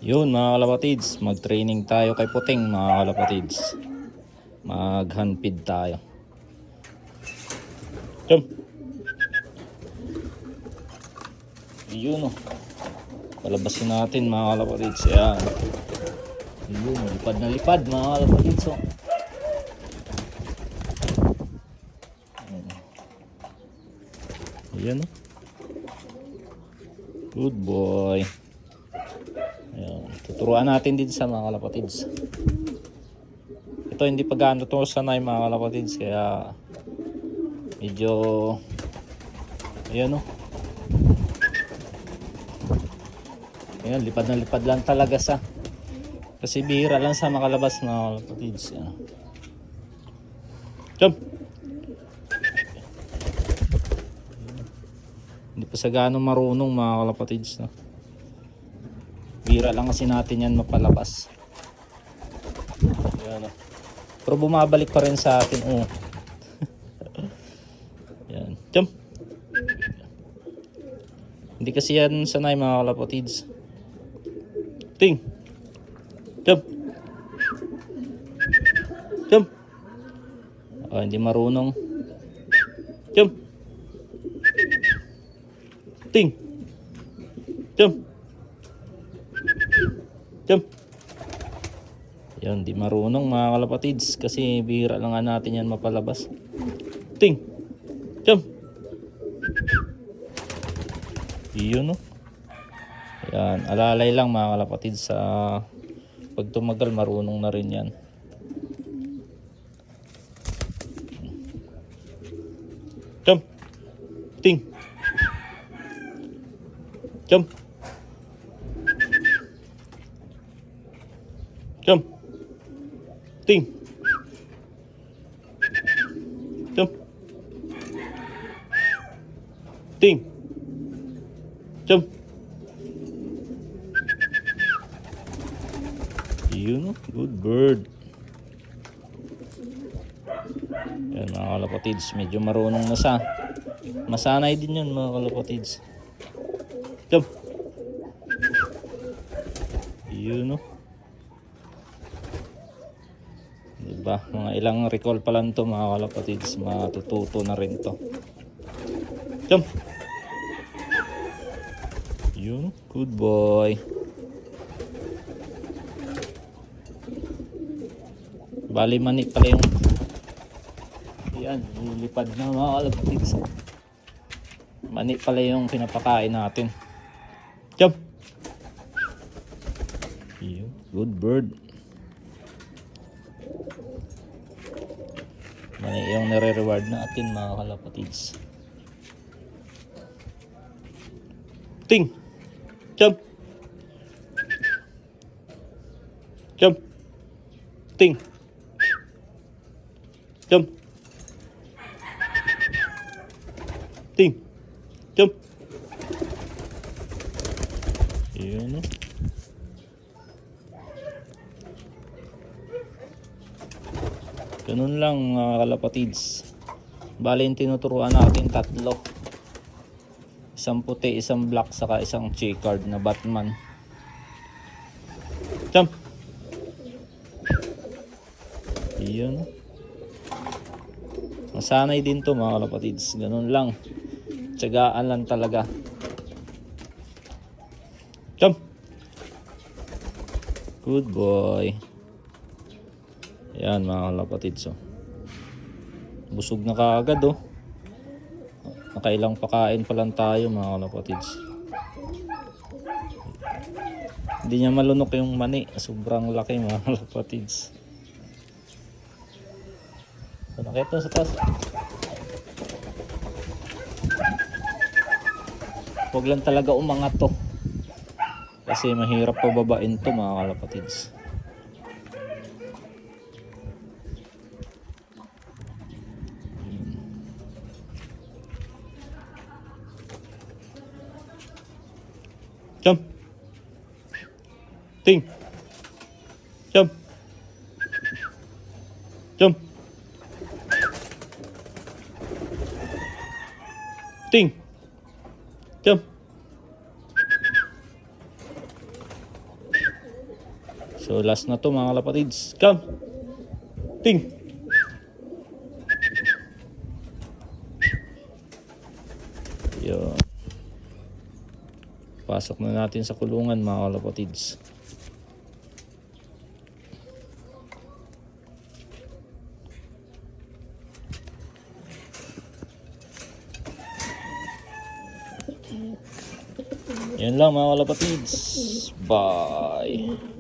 Yun mga kalapatids, mag-training tayo kay Puting mga kalapatids. Mag-handpid tayo. Jump! Yun o. Palabasin natin mga kalapatids. Yan. Yun, lipad na lipad mga kalapatids o. Yan o. Good boy. Ayan. Tuturuan natin din sa mga kalapatids. Ito hindi pa gaano ito sanay mga kalapatids. Kaya medyo ayan o. Ayan, lipad na lipad lang talaga sa. Kasi bihira lang sa makalabas mga kalapatids. Ayan. Jump! Hindi pa sa gaano marunong mga kalapatids. No? Bira lang kasi natin yan mapalabas. Ayan, pero bumabalik pa rin sa atin. Oh. Yan. Jump. Hindi kasi yan sanay mga kalapatids. Ting. Jump. Jump. Oh, hindi marunong. Jump. Ting. Jump. Jump. Yan, di marunong mga kalapatids kasi bihira lang nga natin yan mapalabas. Ting. Jump. Yun o. Yan, alalay lang mga kalapatids sa pag tumagal marunong na rin yan. Jump. Ting. Jump. Jump. Ting. Jump. Ting. Jump. Yun, good bird. Yan mga kalapatids, medyo marunong na sa. Masanay din yun mga kalapatids. Jump. Yun o. Diba? Mga ilang recall pa lang to mga kalapatids. Matututo na rin to. Jump. Yun. Good boy. Bali mani pala yung yan. Lilipad na mga kalapatids. Mani pala yung pinapakain natin. Jump. Yun. Good bird. Mani yung nire-reward natin mga kalapatids. Ting. Jump. Jump. Ting. Jump. Ting. Jump. Yun o. Ganun lang mga kalapatids. Bali yung tinuturuan natin tatlo. Isang puti, isang black, saka isang checkered na Batman. Jump. Yun. Masanay din to mga kalapatids. Ganun lang. Tiyagaan lang talaga. Jump. Good boy. Yan mga kalapatids. Oh. Busog na kaagad oh. Nakailang pakain pa lang tayo mga kalapatids. Hindi niya malunok yung mani. Sobrang laki mga kalapatids. Nakita sa taas. Huwag lang talaga umangat to. Kasi mahirap pababain to mga kalapatids. Jump. Ting. Jump. Jump. Ting. Jump. So last na to mga kalapatids. Come! Ting! Yun. Pasok na natin sa kulungan mga kalapatids. Yan lang mga kalapatids. Bye!